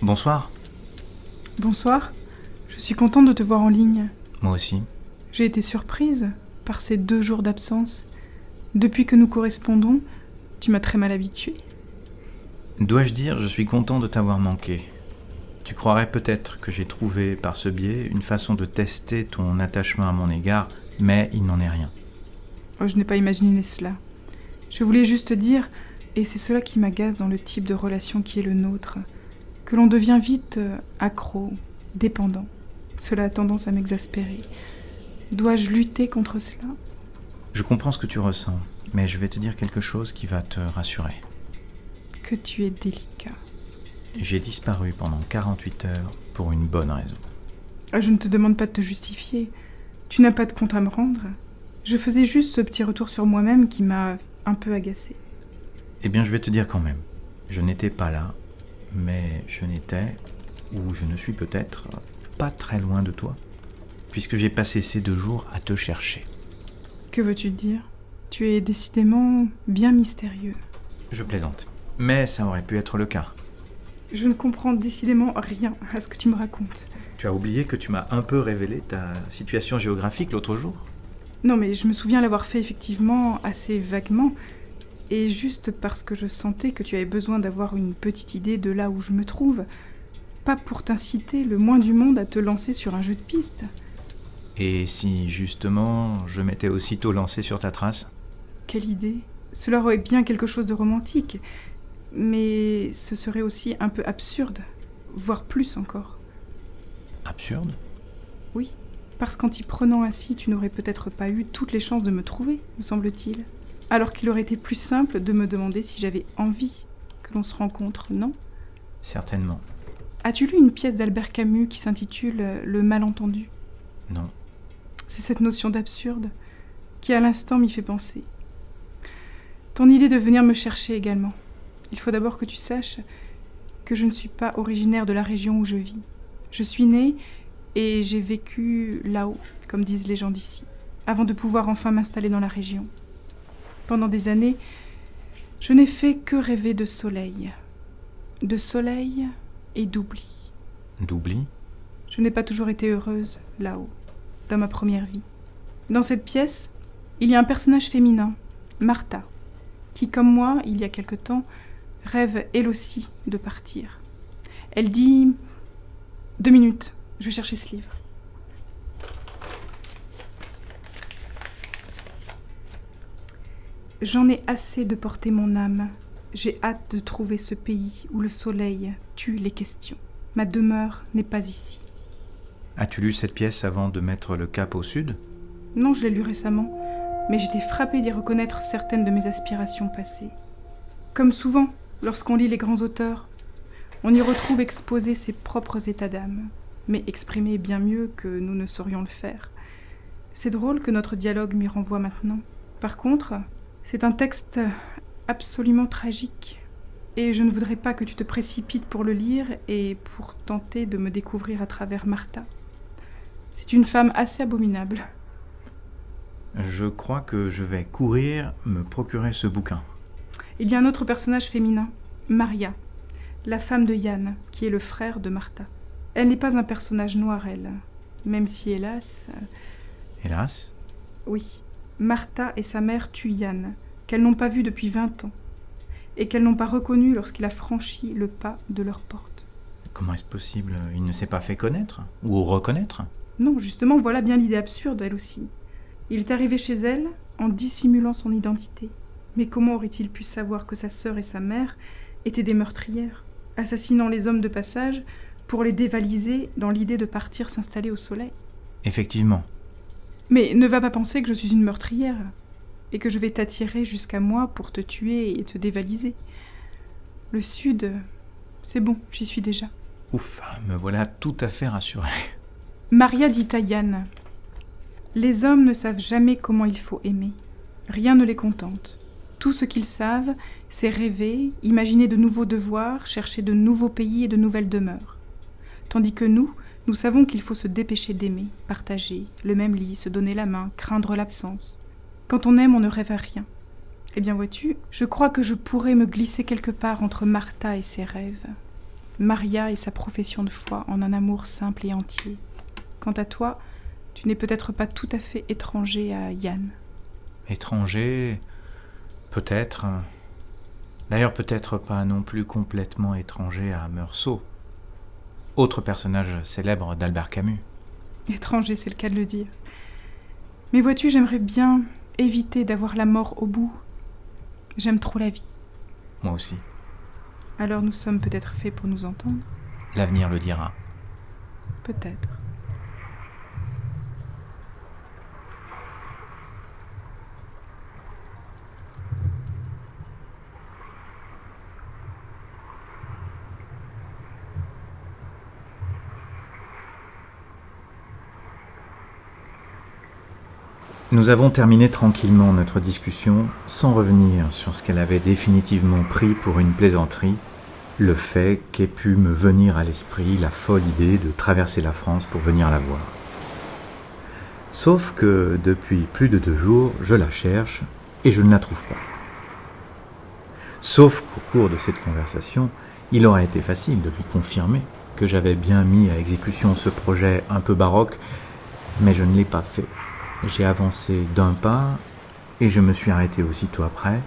Bonsoir. Bonsoir, je suis contente de te voir en ligne. Moi aussi. J'ai été surprise par ces 2 jours d'absence. Depuis que nous correspondons, tu m'as très mal habituée. Dois-je dire, je suis content de t'avoir manqué. Tu croirais peut-être que j'ai trouvé par ce biais une façon de tester ton attachement à mon égard, mais il n'en est rien. Oh, je n'ai pas imaginé cela. Je voulais juste dire, et c'est cela qui m'agace dans le type de relation qui est le nôtre, que l'on devient vite accro, dépendant. Cela a tendance à m'exaspérer. Dois-je lutter contre cela ? Je comprends ce que tu ressens, mais je vais te dire quelque chose qui va te rassurer. Que tu es délicat. J'ai disparu pendant 48 heures pour une bonne raison. Je ne te demande pas de te justifier. Tu n'as pas de compte à me rendre. Je faisais juste ce petit retour sur moi-même qui m'a un peu agacée. Eh bien, je vais te dire quand même. Je n'étais pas là, mais je n'étais, ou je ne suis peut-être, pas très loin de toi, puisque j'ai passé ces 2 jours à te chercher. Que veux-tu dire ? Tu es décidément bien mystérieux. Je plaisante. Mais ça aurait pu être le cas. Je ne comprends décidément rien à ce que tu me racontes. Tu as oublié que tu m'as un peu révélé ta situation géographique l'autre jour ? Non, mais je me souviens l'avoir fait effectivement assez vaguement, et juste parce que je sentais que tu avais besoin d'avoir une petite idée de là où je me trouve, pas pour t'inciter le moins du monde à te lancer sur un jeu de piste. Et si, justement, je m'étais aussitôt lancé sur ta trace ? Quelle idée ? Cela aurait bien quelque chose de romantique, mais ce serait aussi un peu absurde, voire plus encore. Absurde ? Oui, parce qu'en t'y prenant ainsi, tu n'aurais peut-être pas eu toutes les chances de me trouver, me semble-t-il. Alors qu'il aurait été plus simple de me demander si j'avais envie que l'on se rencontre, non ? Certainement. As-tu lu une pièce d'Albert Camus qui s'intitule « Le malentendu » ? Non. C'est cette notion d'absurde qui, à l'instant, m'y fait penser. Ton idée de venir me chercher également. Il faut d'abord que tu saches que je ne suis pas originaire de la région où je vis. Je suis née et j'ai vécu là-haut, comme disent les gens d'ici, avant de pouvoir enfin m'installer dans la région. Pendant des années, je n'ai fait que rêver de soleil. De soleil et d'oubli. D'oubli ? Je n'ai pas toujours été heureuse là-haut, dans ma première vie. Dans cette pièce, il y a un personnage féminin, Martha, qui, comme moi, il y a quelque temps, rêve elle aussi de partir. Elle dit « 2 minutes, je vais chercher ce livre. » J'en ai assez de porter mon âme. J'ai hâte de trouver ce pays où le soleil tue les questions. Ma demeure n'est pas ici. As-tu lu cette pièce avant de mettre le cap au sud ? Non, je l'ai lu récemment, mais j'étais frappée d'y reconnaître certaines de mes aspirations passées. Comme souvent, lorsqu'on lit les grands auteurs, on y retrouve exposés ses propres états d'âme, mais exprimés bien mieux que nous ne saurions le faire. C'est drôle que notre dialogue m'y renvoie maintenant. Par contre, c'est un texte absolument tragique, et je ne voudrais pas que tu te précipites pour le lire et pour tenter de me découvrir à travers Martha. C'est une femme assez abominable. Je crois que je vais courir me procurer ce bouquin. Il y a un autre personnage féminin, Maria, la femme de Yann, qui est le frère de Martha. Elle n'est pas un personnage noir, elle, même si, hélas... Hélas ? Oui, Martha et sa mère tuent Yann, qu'elles n'ont pas vu depuis 20 ans, et qu'elles n'ont pas reconnu lorsqu'il a franchi le pas de leur porte. Comment est-ce possible ? Il ne s'est pas fait connaître ? Ou reconnaître ? Non, justement, voilà bien l'idée absurde, elle aussi. Il est arrivé chez elle en dissimulant son identité. Mais comment aurait-il pu savoir que sa sœur et sa mère étaient des meurtrières, assassinant les hommes de passage pour les dévaliser dans l'idée de partir s'installer au soleil ? Effectivement. Mais ne va pas penser que je suis une meurtrière et que je vais t'attirer jusqu'à moi pour te tuer et te dévaliser. Le sud, c'est bon, j'y suis déjà. Ouf, me voilà tout à fait rassuré. Maria dit à Yann : « Les hommes ne savent jamais comment il faut aimer. Rien ne les contente. Tout ce qu'ils savent, c'est rêver, imaginer de nouveaux devoirs, chercher de nouveaux pays et de nouvelles demeures. Tandis que nous savons qu'il faut se dépêcher d'aimer, partager, le même lit, se donner la main, craindre l'absence. Quand on aime, on ne rêve à rien. Eh bien vois-tu, je crois que je pourrais me glisser quelque part entre Martha et ses rêves. Maria et sa profession de foi en un amour simple et entier. Quant à toi, tu n'es peut-être pas tout à fait étranger à Yann. Étranger, peut-être. D'ailleurs, peut-être pas non plus complètement étranger à Meursault, autre personnage célèbre d'Albert Camus. Étranger, c'est le cas de le dire. Mais vois-tu, j'aimerais bien éviter d'avoir la mort au bout. J'aime trop la vie. Moi aussi. Alors nous sommes peut-être faits pour nous entendre. L'avenir le dira. Peut-être. Nous avons terminé tranquillement notre discussion sans revenir sur ce qu'elle avait définitivement pris pour une plaisanterie, le fait qu'ait pu me venir à l'esprit la folle idée de traverser la France pour venir la voir. Sauf que depuis plus de 2 jours, je la cherche et je ne la trouve pas. Sauf qu'au cours de cette conversation, il aurait été facile de lui confirmer que j'avais bien mis à exécution ce projet un peu baroque, mais je ne l'ai pas fait. J'ai avancé d'un pas et je me suis arrêté aussitôt après,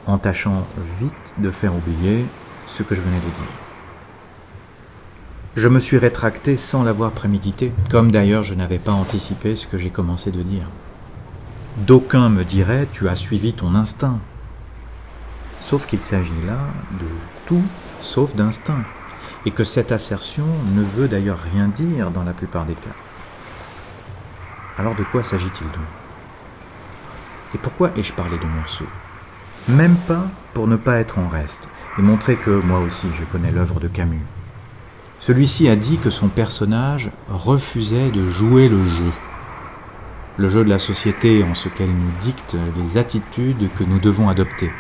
en tâchant vite de faire oublier ce que je venais de dire. Je me suis rétracté sans l'avoir prémédité, comme d'ailleurs je n'avais pas anticipé ce que j'ai commencé de dire. D'aucuns me diraient « tu as suivi ton instinct ». Sauf qu'il s'agit là de tout sauf d'instinct, et que cette assertion ne veut d'ailleurs rien dire dans la plupart des cas. Alors de quoi s'agit-il donc? Et pourquoi ai-je parlé de Meursault? Même pas pour ne pas être en reste, et montrer que moi aussi je connais l'œuvre de Camus. Celui-ci a dit que son personnage refusait de jouer le jeu de la société en ce qu'elle nous dicte les attitudes que nous devons adopter.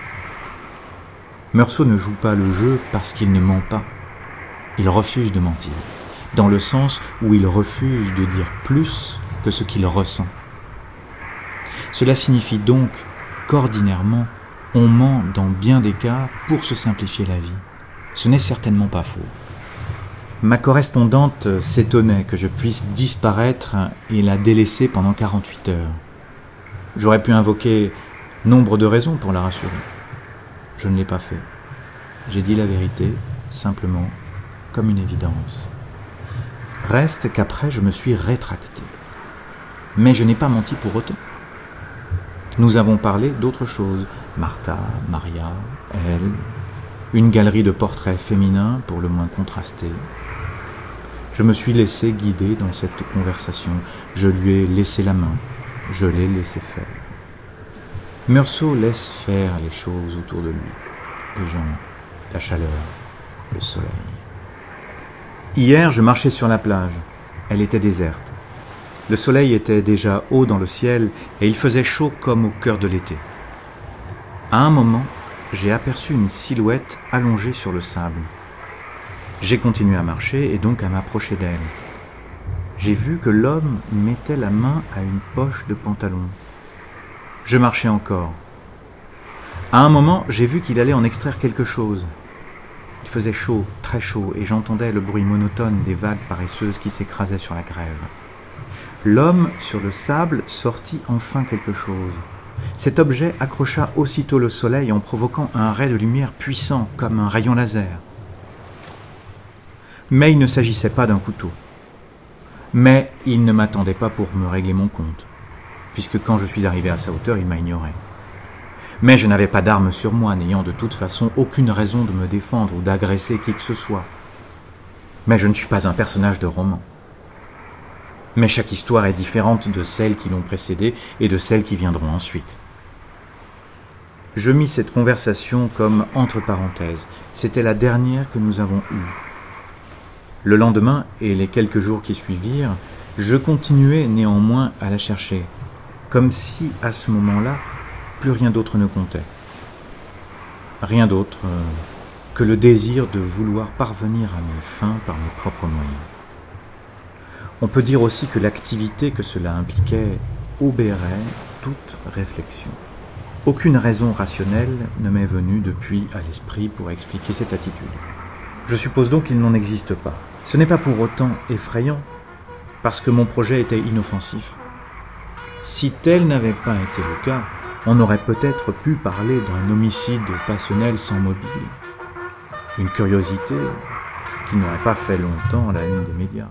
Meursault ne joue pas le jeu parce qu'il ne ment pas. Il refuse de mentir, dans le sens où il refuse de dire plus que ce qu'il ressent. Cela signifie donc qu'ordinairement, on ment dans bien des cas pour se simplifier la vie. Ce n'est certainement pas faux. Ma correspondante s'étonnait que je puisse disparaître et la délaisser pendant 48 heures. J'aurais pu invoquer nombre de raisons pour la rassurer. Je ne l'ai pas fait. J'ai dit la vérité, simplement, comme une évidence. Reste qu'après, je me suis rétracté. Mais je n'ai pas menti pour autant. Nous avons parlé d'autre chose. Martha, Maria, elle, une galerie de portraits féminins pour le moins contrastés. Je me suis laissé guider dans cette conversation. Je lui ai laissé la main. Je l'ai laissé faire. Meursault laisse faire les choses autour de lui. Les gens, la chaleur, le soleil. Hier, je marchais sur la plage. Elle était déserte. Le soleil était déjà haut dans le ciel et il faisait chaud comme au cœur de l'été. À un moment, j'ai aperçu une silhouette allongée sur le sable. J'ai continué à marcher et donc à m'approcher d'elle. J'ai vu que l'homme mettait la main à une poche de pantalon. Je marchais encore. À un moment, j'ai vu qu'il allait en extraire quelque chose. Il faisait chaud, très chaud, et j'entendais le bruit monotone des vagues paresseuses qui s'écrasaient sur la grève. L'homme, sur le sable, sortit enfin quelque chose. Cet objet accrocha aussitôt le soleil en provoquant un ray de lumière puissant, comme un rayon laser. Mais il ne s'agissait pas d'un couteau. Mais il ne m'attendait pas pour me régler mon compte, puisque quand je suis arrivé à sa hauteur, il m'a ignoré. Mais je n'avais pas d'arme sur moi, n'ayant de toute façon aucune raison de me défendre ou d'agresser qui que ce soit. Mais je ne suis pas un personnage de roman. Mais chaque histoire est différente de celles qui l'ont précédée et de celles qui viendront ensuite. Je mis cette conversation comme entre parenthèses. C'était la dernière que nous avons eue. Le lendemain et les quelques jours qui suivirent, je continuais néanmoins à la chercher, comme si à ce moment-là, plus rien d'autre ne comptait. Rien d'autre que le désir de vouloir parvenir à mes fins par mes propres moyens. On peut dire aussi que l'activité que cela impliquait obérait toute réflexion. Aucune raison rationnelle ne m'est venue depuis à l'esprit pour expliquer cette attitude. Je suppose donc qu'il n'en existe pas. Ce n'est pas pour autant effrayant, parce que mon projet était inoffensif. Si tel n'avait pas été le cas, on aurait peut-être pu parler d'un homicide passionnel sans mobile. Une curiosité qui n'aurait pas fait longtemps la une des médias.